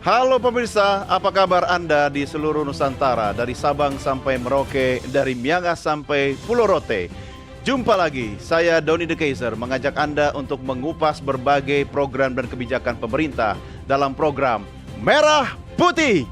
Halo pemirsa, apa kabar Anda di seluruh Nusantara, dari Sabang sampai Merauke, dari Miangas sampai Pulau Rote. Jumpa lagi, saya Doni The Kaiser mengajak Anda untuk mengupas berbagai program dan kebijakan pemerintah dalam program Merah Putih.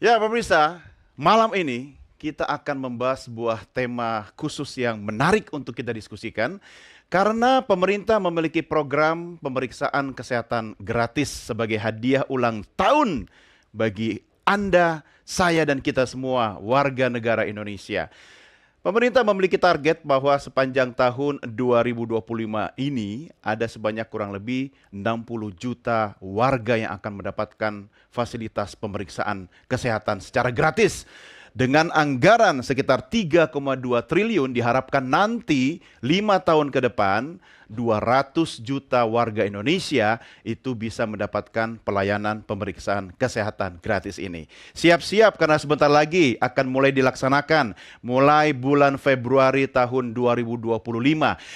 Ya pemirsa, malam ini kita akan membahas sebuah tema khusus yang menarik untuk kita diskusikan. Karena pemerintah memiliki program pemeriksaan kesehatan gratis sebagai hadiah ulang tahun bagi Anda, saya dan kita semua warga negara Indonesia. Pemerintah memiliki target bahwa sepanjang tahun 2025 ini ada sebanyak kurang lebih 60 juta warga yang akan mendapatkan fasilitas pemeriksaan kesehatan secara gratis. Dengan anggaran sekitar 3,2 triliun diharapkan nanti 5 tahun ke depan 200 juta warga Indonesia itu bisa mendapatkan pelayanan pemeriksaan kesehatan gratis ini. Siap-siap karena sebentar lagi akan mulai dilaksanakan mulai bulan Februari tahun 2025.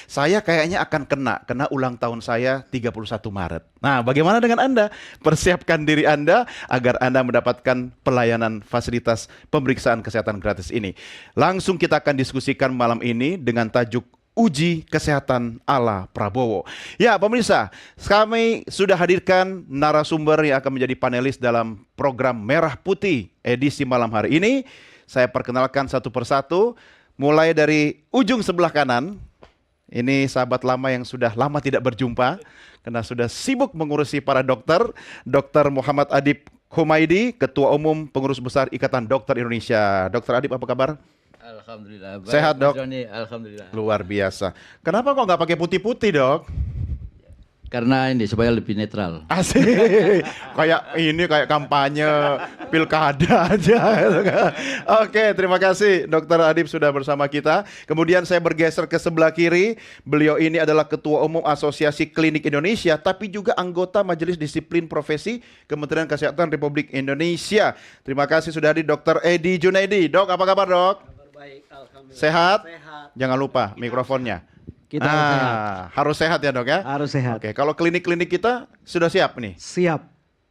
Saya kayaknya akan kena ulang tahun saya 31 Maret. Nah, bagaimana dengan Anda? Persiapkan diri Anda agar Anda mendapatkan pelayanan fasilitas pemeriksaan kesehatan gratis ini. Langsung kita akan diskusikan malam ini dengan tajuk Uji Kesehatan ala Prabowo. Ya pemirsa, kami sudah hadirkan narasumber yang akan menjadi panelis dalam program Merah Putih edisi malam hari ini. Saya perkenalkan satu persatu, mulai dari ujung sebelah kanan. Ini sahabat lama yang sudah lama tidak berjumpa, karena sudah sibuk mengurusi para dokter. Dr. Muhammad Adib Humaydi, Ketua Umum Pengurus Besar Ikatan Dokter Indonesia. Dr. Adib, apa kabar? Alhamdulillah. Baik, sehat dok? Johnny, alhamdulillah. Luar biasa. Kenapa kok nggak pakai putih-putih dok? Karena ini supaya lebih netral. Asik. kayak kampanye pilkada aja. Oke, terima kasih Dr. Adib sudah bersama kita. Kemudian saya bergeser ke sebelah kiri. Beliau ini adalah Ketua Umum Asosiasi Klinik Indonesia, tapi juga anggota Majelis Disiplin Profesi Kementerian Kesehatan Republik Indonesia. Terima kasih sudah hadir Dr. Edi Junaidi. Dok, apa kabar dok? Baik, alhamdulillah. Sehat? Sehat. Jangan lupa mikrofonnya. Kita sehat. Harus sehat ya dok ya? Harus sehat. Oke, kalau klinik-klinik kita sudah siap nih? Siap.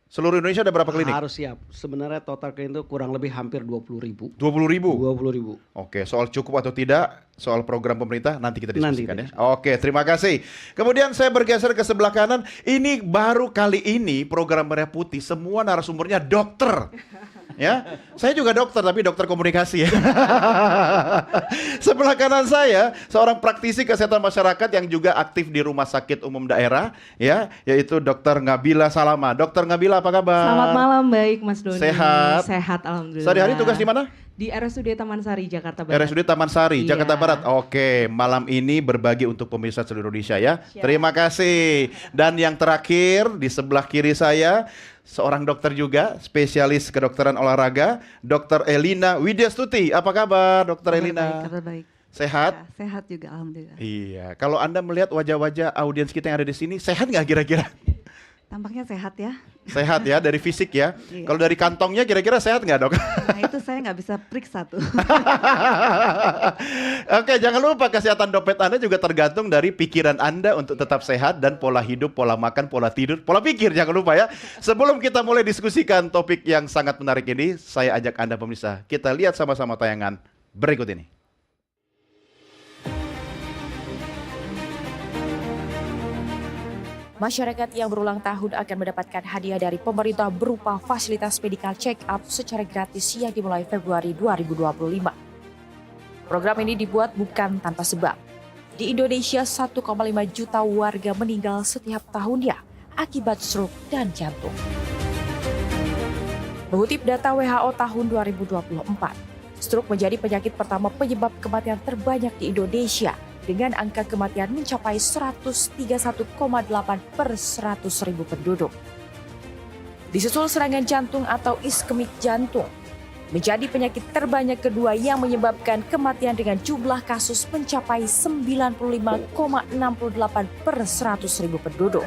Seluruh Indonesia ada berapa klinik? Harus siap. Sebenarnya total klinik itu kurang lebih hampir 20.000. 20.000? 20.000. Oke, soal cukup atau tidak, soal program pemerintah nanti kita diskusikan Nanti. ya. Oke, terima kasih. Kemudian saya bergeser ke sebelah kanan. Ini baru kali ini program Merah Putih semua narasumbernya dokter. Ya, saya juga dokter tapi dokter komunikasi ya. Sebelah kanan saya seorang praktisi kesehatan masyarakat yang juga aktif di Rumah Sakit Umum Daerah ya, yaitu Dr. Ngabila Salama. Dr. Ngabila apa kabar? Selamat malam, baik Mas Doni. Sehat? Sehat, alhamdulillah. Sehari-hari tugas di mana? Di RSUD Taman Sari, Jakarta Barat. RSUD Taman Sari, Iya. Jakarta Barat. Oke, malam ini berbagi untuk pemirsa seluruh Indonesia ya. Siap. Terima kasih. Dan yang terakhir di sebelah kiri saya seorang dokter juga, spesialis kedokteran olahraga, Dr. Elina Widyastuti. Apa kabar, Dr. Elina? Kabar baik. Sehat? Ya, sehat juga alhamdulillah. Iya. Kalau Anda melihat wajah-wajah audiens kita yang ada di sini, sehat nggak kira-kira? Tampaknya sehat ya. Sehat ya dari fisik ya. Iya. Kalau dari kantongnya kira-kira sehat nggak dok? Nah itu saya nggak bisa periksa tuh. Oke, jangan lupa kesehatan dompet Anda juga tergantung dari pikiran Anda untuk tetap sehat dan pola hidup, pola makan, pola tidur, pola pikir. Jangan lupa ya. Sebelum kita mulai diskusikan topik yang sangat menarik ini, saya ajak Anda pemirsa, kita lihat sama-sama tayangan berikut ini. Masyarakat yang berulang tahun akan mendapatkan hadiah dari pemerintah berupa fasilitas medical check-up secara gratis yang dimulai Februari 2025. Program ini dibuat bukan tanpa sebab. Di Indonesia, 1,5 juta warga meninggal setiap tahunnya akibat stroke dan jantung. Mengutip data WHO tahun 2024, stroke menjadi penyakit pertama penyebab kematian terbanyak di Indonesia, dengan angka kematian mencapai 131,8 per 100.000 penduduk. Disusul serangan jantung atau iskemik jantung, menjadi penyakit terbanyak kedua yang menyebabkan kematian dengan jumlah kasus mencapai 95,68 per 100.000 penduduk.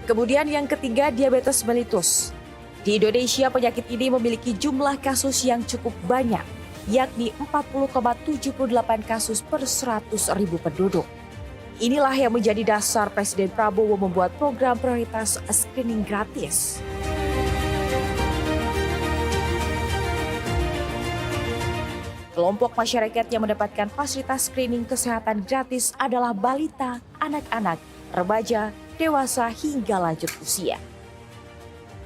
Kemudian yang ketiga, diabetes mellitus. Di Indonesia, penyakit ini memiliki jumlah kasus yang cukup banyak, yakni 40,78 kasus per 100.000 penduduk. Inilah yang menjadi dasar Presiden Prabowo membuat program prioritas screening gratis. Kelompok masyarakat yang mendapatkan fasilitas screening kesehatan gratis adalah balita, anak-anak, remaja, dewasa hingga lanjut usia.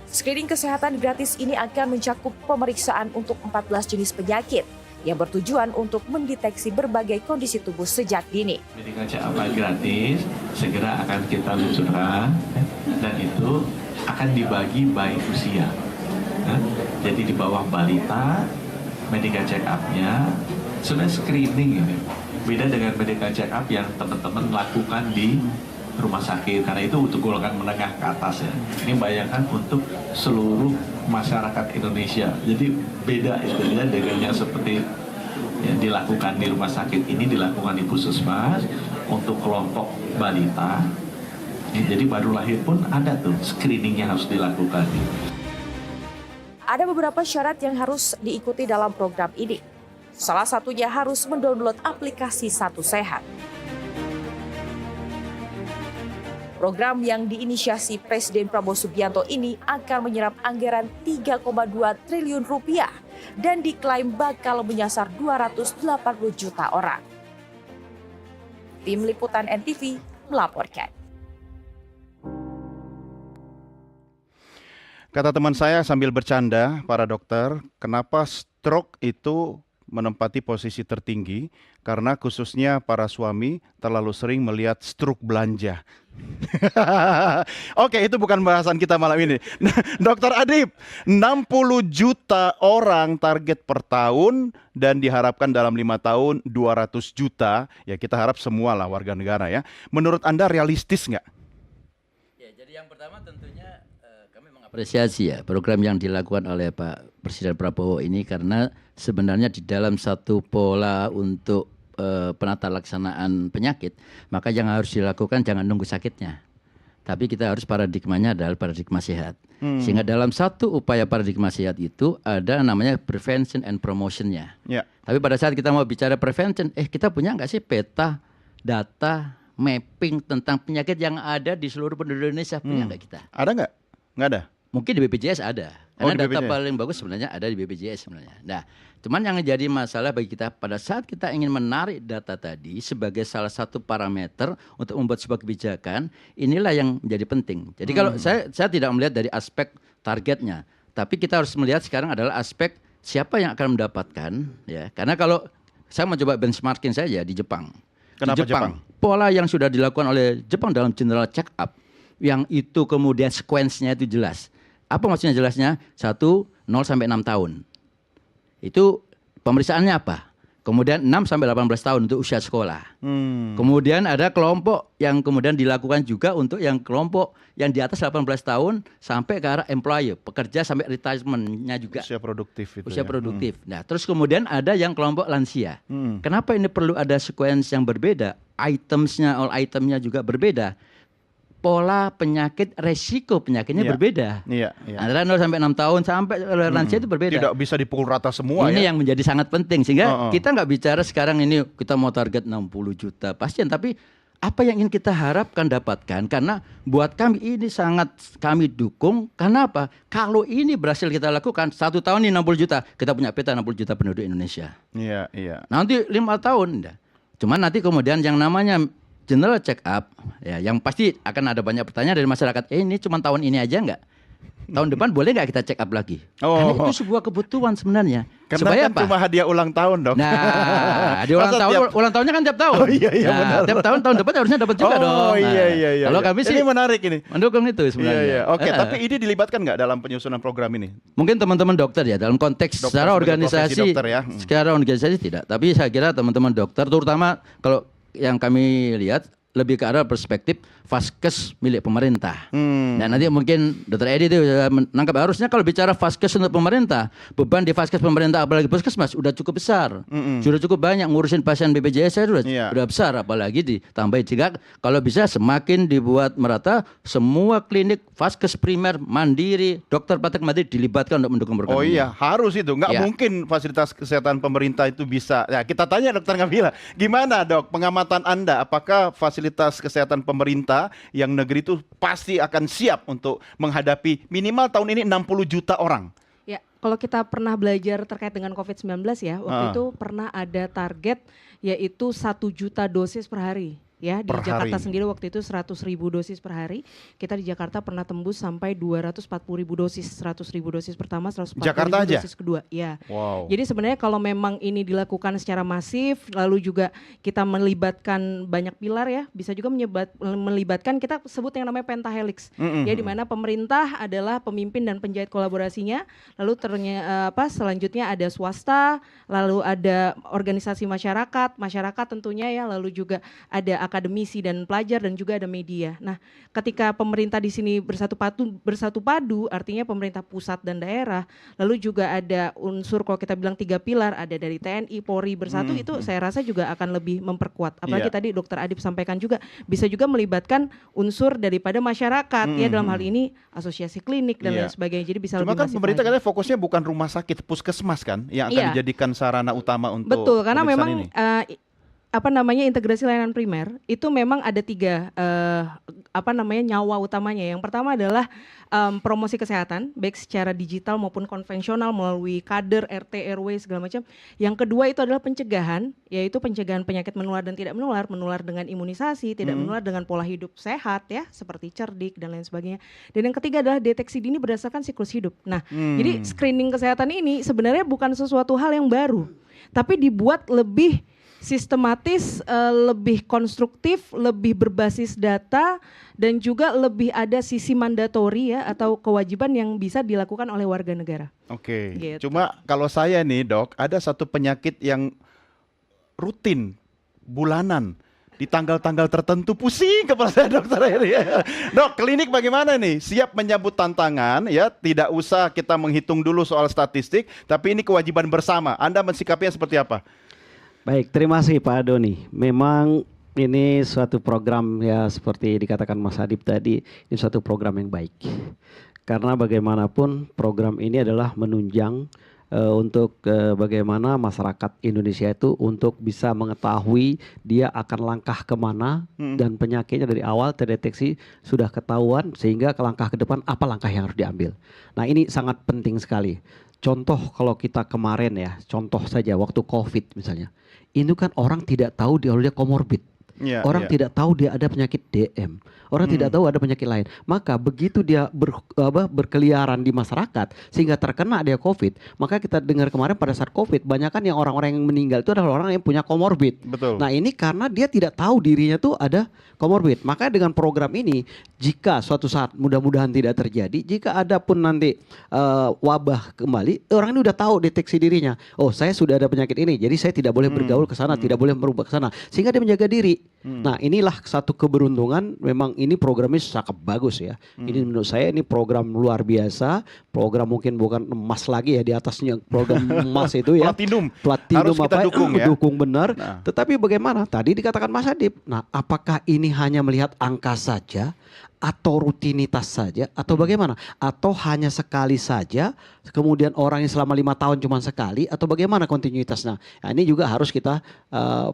Screening kesehatan gratis ini akan mencakup pemeriksaan untuk 14 jenis penyakit yang bertujuan untuk mendeteksi berbagai kondisi tubuh sejak dini. Medical check-up gratis segera akan kita luncurkan dan itu akan dibagi by usia. Jadi di bawah balita, medical check-up-nya sudah screening ini. Beda dengan medical check-up yang teman-teman lakukan di rumah sakit, karena itu untuk golongan menengah ke atas ya. Ini bayangkan untuk seluruh masyarakat Indonesia. Jadi beda istilahnya dengan yang seperti yang dilakukan di rumah sakit, ini dilakukan di puskesmas untuk kelompok balita. Jadi baru lahir pun ada tuh screening yang harus dilakukan. Ada beberapa syarat yang harus diikuti dalam program ini. Salah satunya harus mendownload aplikasi Satu Sehat. Program yang diinisiasi Presiden Prabowo Subianto ini akan menyerap anggaran 3,2 triliun rupiah dan diklaim bakal menyasar 280 juta orang. Tim Liputan NTV melaporkan. Kata teman saya sambil bercanda, para dokter, kenapa stroke itu menempati posisi tertinggi? Karena khususnya para suami terlalu sering melihat stroke belanja. Oke, itu bukan bahasan kita malam ini. Dokter Adib, 60 juta orang target per tahun dan diharapkan dalam 5 tahun 200 juta. Ya kita harap semua lah warga negara ya. Menurut Anda realistis nggak? Ya, jadi yang pertama tentunya kami mengapresiasi ya program yang dilakukan oleh Pak Presiden Prabowo ini, karena sebenarnya di dalam satu pola untuk penata laksanaan penyakit, maka yang harus dilakukan jangan nunggu sakitnya, tapi kita harus paradigmanya adalah paradigma sehat. Sehingga dalam satu upaya paradigma sehat itu ada namanya prevention and promotionnya. Ya. Tapi pada saat kita mau bicara prevention, kita punya nggak sih peta data mapping tentang penyakit yang ada di seluruh penduduk Indonesia? Punya nggak kita? Ada nggak? Nggak ada. Mungkin di BPJS ada. Karena di data BPJS. paling bagus sebenarnya ada di BPJS sebenarnya. Nah, cuman yang jadi masalah bagi kita pada saat kita ingin menarik data tadi sebagai salah satu parameter untuk membuat sebuah kebijakan, inilah yang menjadi penting. Jadi kalau saya tidak melihat dari aspek targetnya, tapi kita harus melihat sekarang adalah aspek siapa yang akan mendapatkan, ya. Karena kalau saya mau coba benchmarking saja di Jepang. Kenapa Di Jepang? Jepang? Pola yang sudah dilakukan oleh Jepang dalam general check up, yang itu kemudian sequence-nya itu jelas. Apa maksudnya jelasnya? 1, 0 sampai 6 tahun. Itu pemeriksaannya apa? Kemudian 6 sampai 18 tahun untuk usia sekolah. Kemudian ada kelompok yang kemudian dilakukan juga untuk yang kelompok yang di atas 18 tahun sampai ke arah employer, pekerja sampai retirement-nya juga. Usia produktif itu. Usia ya. produktif. Nah, terus kemudian ada yang kelompok lansia. Kenapa ini perlu ada sequence yang berbeda? All itemnya juga berbeda. Pola penyakit, resiko penyakitnya Iya. berbeda. Iya, iya. Antara 0 sampai 6 tahun sampai lansia itu berbeda. Tidak bisa dipukul rata semua Ini ya. yang menjadi sangat penting, sehingga kita nggak bicara sekarang ini kita mau target 60 juta pasien, tapi apa yang ingin kita harapkan dapatkan, karena buat kami ini sangat kami dukung. Karena apa? Kalau ini berhasil kita lakukan 1 tahun ini 60 juta, kita punya peta 60 juta penduduk Indonesia. Iya, iya. Nanti 5 tahun, enggak. Cuman nanti kemudian yang namanya general check up, ya, yang pasti akan ada banyak pertanyaan dari masyarakat. Ini cuma tahun ini aja enggak? Tahun depan boleh nggak kita check up lagi? Karena itu sebuah kebutuhan sebenarnya. Karena Supaya kan apa? cuma hadiah ulang tahun dong. Nah, di ulang Masa tahun, tiap- ulang tahunnya kan tiap tahun. Oh, iya, iya, Nah, benar. tiap tahun depan harusnya dapat juga dong. Oh iya, Nah, iya, iya. Kalau iya. kami sih Ini menarik ini. mendukung itu Iya, sebenarnya. iya. Oke, tapi ini dilibatkan nggak dalam penyusunan program ini? Mungkin teman-teman dokter ya, dalam konteks Dokter secara sebagai organisasi, profesi dokter ya. secara organisasi tidak. Tapi saya kira teman-teman dokter, terutama kalau yang kami lihat lebih ke arah perspektif vaskes milik pemerintah. Hmm. Nah nanti mungkin Dr. Edi itu menangkap, harusnya kalau bicara vaskes untuk pemerintah, beban di vaskes pemerintah apalagi puskesmas udah cukup besar, sudah cukup banyak ngurusin pasien BPJS saya udah besar, apalagi ditambah juga kalau bisa semakin dibuat merata semua klinik vaskes primer mandiri, dokter praktek mandiri dilibatkan untuk mendukung program Oh ini. iya, harus itu. Nggak Ya. mungkin fasilitas kesehatan pemerintah itu bisa. Ya, kita tanya Dokter Ngabila, gimana Dok pengamatan Anda? Apakah fasilitas kesehatan pemerintah yang negeri itu pasti akan siap untuk menghadapi minimal tahun ini 60 juta orang? Ya, kalau kita pernah belajar terkait dengan COVID-19 ya, waktu itu pernah ada target yaitu 1 juta dosis per hari. Ya, di Per Jakarta hari. sendiri waktu itu 100.000 dosis per hari. Kita di Jakarta pernah tembus sampai 240.000 dosis, 100.000 dosis pertama, 140.000 Jakarta aja? dosis kedua. Ya. Wow. Jadi sebenarnya kalau memang ini dilakukan secara masif, lalu juga kita melibatkan banyak pilar ya, bisa juga melibatkan kita sebut yang namanya pentahelix. Ya, di mana pemerintah adalah pemimpin dan penjahit kolaborasinya, lalu selanjutnya ada swasta, lalu ada organisasi masyarakat tentunya ya, lalu juga ada akademisi dan pelajar dan juga ada media. Nah, ketika pemerintah di sini bersatu padu, artinya pemerintah pusat dan daerah, lalu juga ada unsur kalau kita bilang 3 pilar, ada dari TNI, Polri bersatu, itu saya rasa juga akan lebih memperkuat. Apalagi tadi Dokter Adib sampaikan juga bisa juga melibatkan unsur daripada masyarakat ya, dalam hal ini asosiasi klinik dan lain sebagainya. Jadi bisa Cuma lebih kan masif pemerintah lagi. katanya fokusnya bukan rumah sakit, puskesmas kan yang akan Iya. dijadikan sarana utama untuk Betul, karena pemeriksaan memang ini. integrasi layanan primer itu memang ada 3 nyawa utamanya. Yang pertama adalah promosi kesehatan baik secara digital maupun konvensional melalui kader, RT, RW segala macam. Yang kedua itu adalah pencegahan, yaitu pencegahan penyakit menular dan tidak menular dengan imunisasi, tidak menular dengan pola hidup sehat ya, seperti cerdik dan lain sebagainya. Dan yang ketiga adalah deteksi dini berdasarkan siklus hidup. Nah, jadi screening kesehatan ini sebenarnya bukan sesuatu hal yang baru, tapi dibuat lebih sistematis, lebih konstruktif, lebih berbasis data, dan juga lebih ada sisi mandatori ya atau kewajiban yang bisa dilakukan oleh warga negara. Oke. Gitu. Cuma kalau saya nih Dok, ada satu penyakit yang rutin bulanan di tanggal-tanggal tertentu pusing kepala saya Dokter Heri. Dok, klinik bagaimana nih? Siap menyambut tantangan ya, tidak usah kita menghitung dulu soal statistik, tapi ini kewajiban bersama. Anda mensikapinya seperti apa? Baik, terima kasih Pak Doni. Memang ini suatu program ya seperti dikatakan Mas Adib tadi, ini suatu program yang baik. Karena bagaimanapun program ini adalah menunjang untuk bagaimana masyarakat Indonesia itu untuk bisa mengetahui dia akan langkah kemana dan penyakitnya dari awal terdeteksi sudah ketahuan sehingga ke langkah ke depan apa langkah yang harus diambil. Nah ini sangat penting sekali. Contoh kalau kita kemarin ya, contoh saja waktu COVID misalnya, itu kan orang tidak tahu dia komorbid. Orang tidak tahu dia ada penyakit DM. Orang tidak tahu ada penyakit lain. Maka begitu dia berkeliaran di masyarakat sehingga terkena dia COVID, maka kita dengar kemarin pada saat COVID, banyak kan yang orang-orang yang meninggal itu adalah orang yang punya komorbid. Betul. Nah ini karena dia tidak tahu dirinya tuh ada komorbid. Maka dengan program ini, jika suatu saat mudah-mudahan tidak terjadi, jika ada pun nanti wabah kembali, orang ini udah tahu deteksi dirinya. Oh saya sudah ada penyakit ini, jadi saya tidak boleh bergaul ke sana, tidak boleh merubah ke sana, sehingga dia menjaga diri. Nah inilah satu keberuntungan, memang ini programnya sangat bagus ya. Ini menurut saya ini program luar biasa, program mungkin bukan emas lagi ya, di atasnya program emas itu ya. Platinum. Platinum Harus kita apa, dukung ya. dukung benar. Nah. Tetapi bagaimana? Tadi dikatakan Mas Adib. Nah apakah ini hanya melihat angka saja? Atau rutinitas saja? Atau bagaimana? Atau hanya sekali saja? Kemudian orang yang selama 5 tahun cuma sekali? Atau bagaimana kontinuitasnya? Nah, ini juga harus kita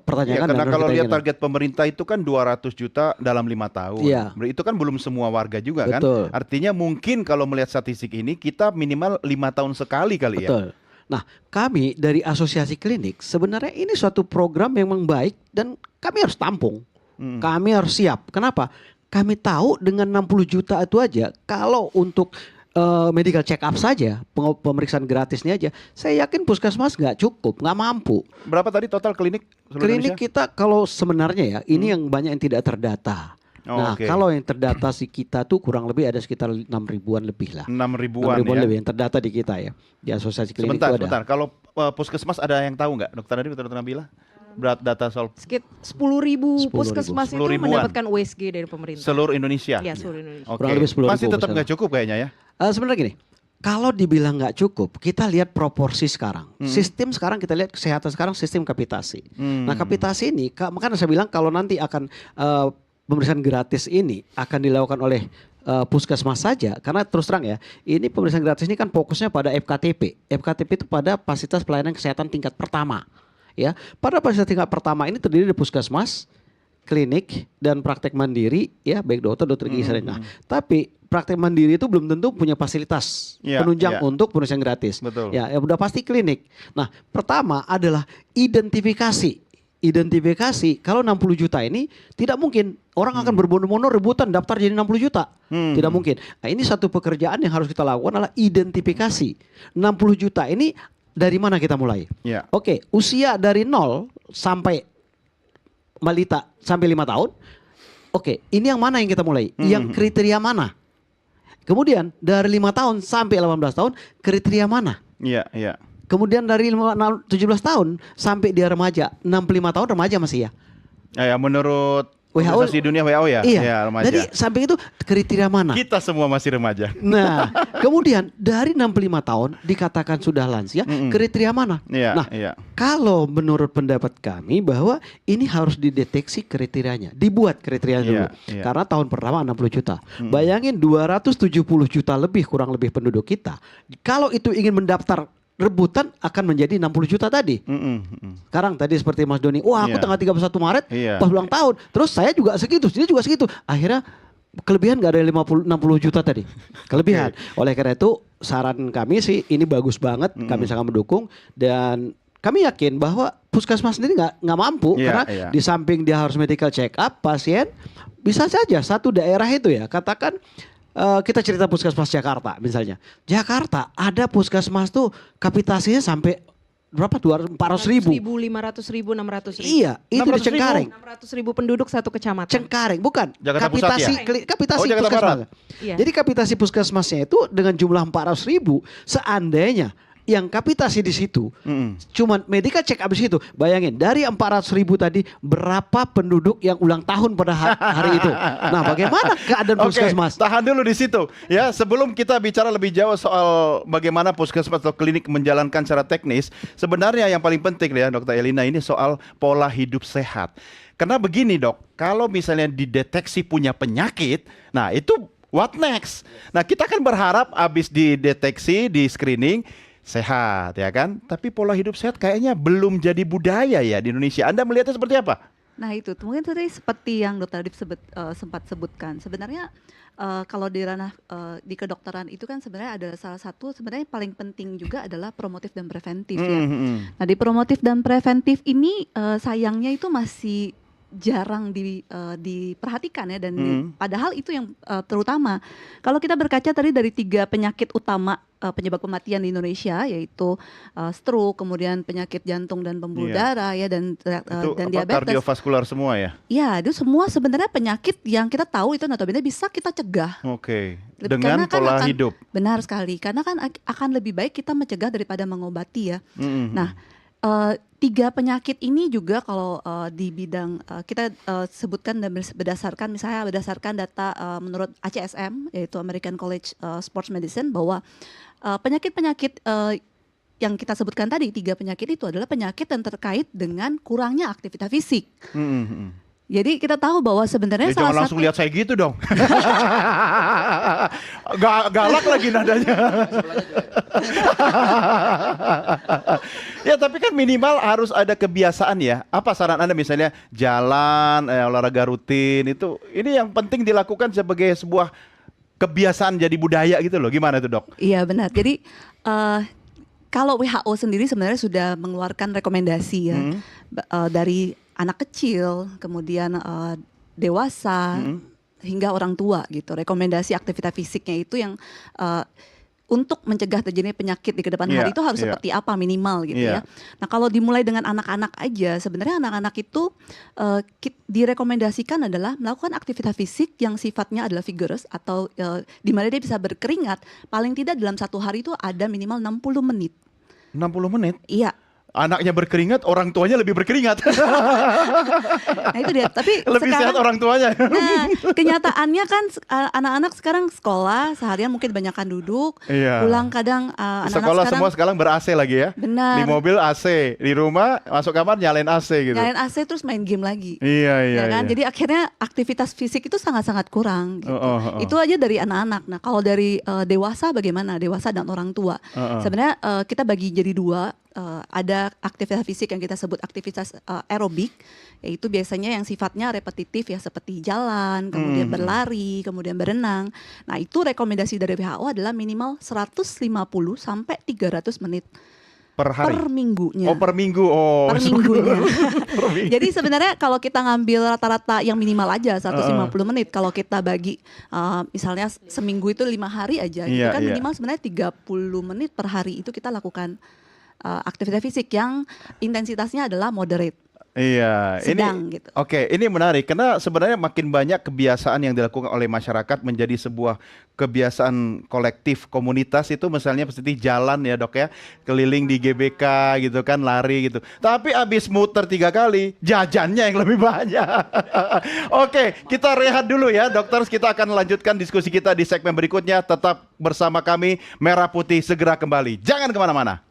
pertanyakan. Ya, karena dan kalau kita lihat ingin. target pemerintah itu kan 200 juta dalam 5 tahun. Iya. Itu kan belum semua warga juga kan. Betul. Artinya mungkin kalau melihat statistik ini kita minimal 5 tahun sekali kali ya. Betul. Nah kami dari asosiasi klinik sebenarnya ini suatu program yang memang baik dan kami harus tampung. Kami harus siap. Kenapa? Kami tahu dengan 60 juta itu aja, kalau untuk medical check up saja, pemeriksaan gratisnya aja, saya yakin puskesmas nggak cukup, nggak mampu. Berapa tadi total klinik seluruh Klinik Indonesia? kita kalau sebenarnya ya, ini yang banyak yang tidak terdata. Oh, Nah oke. kalau yang terdata sih kita tuh kurang lebih ada sekitar 6 ribuan lebih lah. 6 ribuan 6 ribuan ya. lebih yang terdata di kita ya. Di asosiasi klinik Sebentar, itu ada. sebentar. Kalau puskesmas ada yang tahu nggak? Dokter Adi, Dokter Nabila? data soal Sekitar 10.000 puskesmas 10 itu ribuan. mendapatkan USG dari pemerintah. seluruh Indonesia. Ya, seluruh Indonesia. Oke. Kurang lebih 10.000 Masih tetap puskesmas. nggak cukup kayaknya ya. Sebenarnya gini, kalau dibilang nggak cukup, kita lihat proporsi sekarang. Sistem sekarang kita lihat kesehatan sekarang sistem kapitasi. Nah kapitasi ini, makanya saya bilang kalau nanti akan pemeriksaan gratis ini akan dilakukan oleh puskesmas saja, karena terus terang ya, ini pemeriksaan gratis ini kan fokusnya pada FKTP. FKTP itu pada fasilitas pelayanan kesehatan tingkat pertama. Ya, pada fasilitas tingkat pertama ini terdiri dari puskesmas, klinik dan praktek mandiri, ya baik dokter gizi. Nah, tapi praktek mandiri itu belum tentu punya fasilitas Iya, penunjang iya. untuk pemeriksaan gratis. Betul. Ya, udah pasti klinik. Nah, pertama adalah identifikasi. Identifikasi kalau 60 juta ini tidak mungkin orang akan berbondong-bondong rebutan daftar jadi 60 juta. Tidak mungkin. Nah, ini satu pekerjaan yang harus kita lakukan adalah identifikasi. 60 juta ini dari mana kita mulai? Ya. Oke, usia dari 0 sampai balita sampai 5 tahun. Oke, ini yang mana yang kita mulai? Yang kriteria mana? Kemudian dari 5 tahun sampai 18 tahun kriteria mana? Iya, iya. Kemudian dari 17 tahun sampai dia remaja, 65 tahun remaja masih ya? Ya, menurut WHO Organisasi Dunia WHO ya? Iya. Ya, remaja. Jadi samping itu kriteria mana? Kita semua masih remaja. Nah, kemudian dari 65 tahun dikatakan sudah lansia, kriteria mana? Iya, Nah, iya. kalau menurut pendapat kami bahwa ini harus dideteksi kriterianya, dibuat kriterianya dulu. Iya, iya. Karena tahun pertama 60 juta. Bayangin 270 juta lebih kurang lebih penduduk kita. Kalau itu ingin mendaftar rebutan akan menjadi 60 juta tadi. Sekarang tadi seperti Mas Doni, wah aku Iya. tanggal 31 Maret Iya. pas ulang tahun. Terus saya juga segitu, dia juga segitu. Akhirnya kelebihan gak ada 60 juta tadi. Kelebihan. Oleh karena itu saran kami sih ini bagus banget, kami sangat mendukung dan kami yakin bahwa puskesmas sendiri nggak mampu Iya, karena iya. di samping dia harus medical check up pasien, bisa saja satu daerah itu ya katakan kita cerita puskesmas Jakarta misalnya. Jakarta ada puskesmas tuh kapitasinya sampai berapa? 400 ribu. 500.000, 600.000. Iya, itu di 600.000. Cengkareng. 600.000 penduduk satu kecamatan. Cengkareng, bukan. Jakarta Pusat kapitasi ya? kapitasi Oh, Jakarta puskesmas. Barat. Iya. Jadi kapitasi puskesmasnya itu dengan jumlah 400.000, seandainya yang kapitasi di situ cuman medical check up di situ. Bayangin dari 400.000 tadi berapa penduduk yang ulang tahun pada hari itu. Nah, bagaimana keadaan Oke, puskesmas? tahan dulu di situ. Ya, sebelum kita bicara lebih jauh soal bagaimana puskesmas atau klinik menjalankan secara teknis, sebenarnya yang paling penting ya, Dokter Elina, ini soal pola hidup sehat. Karena begini, Dok, kalau misalnya dideteksi punya penyakit, nah itu what next? Nah, kita kan berharap habis dideteksi, di screening sehat ya kan? Tapi pola hidup sehat kayaknya belum jadi budaya ya di Indonesia. Anda melihatnya seperti apa? Nah itu mungkin tadi seperti yang Dokter Adib sempat sebutkan. Sebenarnya kalau di ranah di kedokteran itu kan sebenarnya ada salah satu sebenarnya paling penting juga adalah promotif dan preventif ya. Nah di promotif dan preventif ini sayangnya itu masih jarang diperhatikan ya dan padahal itu yang terutama kalau kita berkaca tadi dari 3 penyakit utama penyebab kematian di Indonesia yaitu stroke, kemudian penyakit jantung dan pembuluh darah ya dan Itu diabetes. kardiovaskular semua ya? Ya, itu semua sebenarnya penyakit yang kita tahu itu notabene bisa kita cegah. Oke. Karena Dengan kan pola akan- hidup. Benar sekali, karena kan akan lebih baik kita mencegah daripada mengobati ya. Nah, 3 penyakit ini juga kalau di bidang kita sebutkan dan berdasarkan misalnya berdasarkan data menurut ACSM yaitu American College Sports Medicine bahwa penyakit-penyakit yang kita sebutkan tadi 3 penyakit itu adalah penyakit yang terkait dengan kurangnya aktivitas fisik. Jadi kita tahu bahwa sebenarnya Ya, jangan salah langsung satu lihat saya gitu dong. Galak lagi nadanya. Ya tapi kan minimal harus ada kebiasaan ya. Apa saran Anda misalnya jalan, olahraga rutin itu. Ini yang penting dilakukan sebagai sebuah kebiasaan jadi budaya gitu loh. Gimana itu dok? Iya benar. Jadi kalau WHO sendiri sebenarnya sudah mengeluarkan rekomendasi ya dari anak kecil, kemudian dewasa hingga orang tua gitu. Rekomendasi aktivitas fisiknya itu yang untuk mencegah terjadinya penyakit di kedepan hari itu harus seperti apa minimal gitu ya. Nah kalau dimulai dengan anak-anak aja, sebenarnya anak-anak itu direkomendasikan adalah melakukan aktivitas fisik yang sifatnya adalah vigorous atau di mana dia bisa berkeringat. Paling tidak dalam satu hari itu ada minimal 60 menit. 60 menit? Iya. Anaknya berkeringat, orang tuanya lebih berkeringat. Nah itu dia. Tapi Lebih sehat sekarang, orang tuanya. nah kenyataannya kan anak-anak sekarang sekolah seharian mungkin kebanyakan duduk, Iya. pulang kadang anak-anak Sekolah sekarang semua sekarang ber-AC lagi ya. benar Di mobil AC, di rumah masuk kamar nyalain AC gitu. nyalain AC terus main game lagi. Iya, iya, Ya kan? iya. Jadi akhirnya aktivitas fisik itu sangat-sangat kurang gitu. Oh. Itu aja dari anak-anak. Nah, kalau dari dewasa bagaimana? Dewasa dan orang tua. Sebenarnya kita bagi jadi dua. Ada aktivitas fisik yang kita sebut aktivitas aerobik, yaitu biasanya yang sifatnya repetitif ya, seperti jalan, kemudian berlari, kemudian berenang. Nah, itu rekomendasi dari WHO adalah minimal 150 sampai 300 menit Per hari. per minggunya. Oh, per minggu. Oh. Per minggunya. Per minggu. Jadi sebenarnya kalau kita ngambil rata-rata yang minimal aja 150 menit, kalau kita bagi misalnya seminggu itu 5 hari aja, itu Iya, kan iya. minimal sebenarnya 30 menit per hari itu kita lakukan aktivitas fisik yang intensitasnya adalah moderate. Iya, Sedang ini gitu. Oke, ini menarik karena sebenarnya makin banyak kebiasaan yang dilakukan oleh masyarakat menjadi sebuah kebiasaan kolektif komunitas itu, misalnya seperti jalan ya Dok ya, keliling di GBK gitu kan, lari gitu. Tapi abis muter 3 kali, jajannya yang lebih banyak. Oke, kita rehat dulu ya, dokter. Kita akan lanjutkan diskusi kita di segmen berikutnya. Tetap bersama kami, Merah Putih segera kembali. Jangan kemana-mana.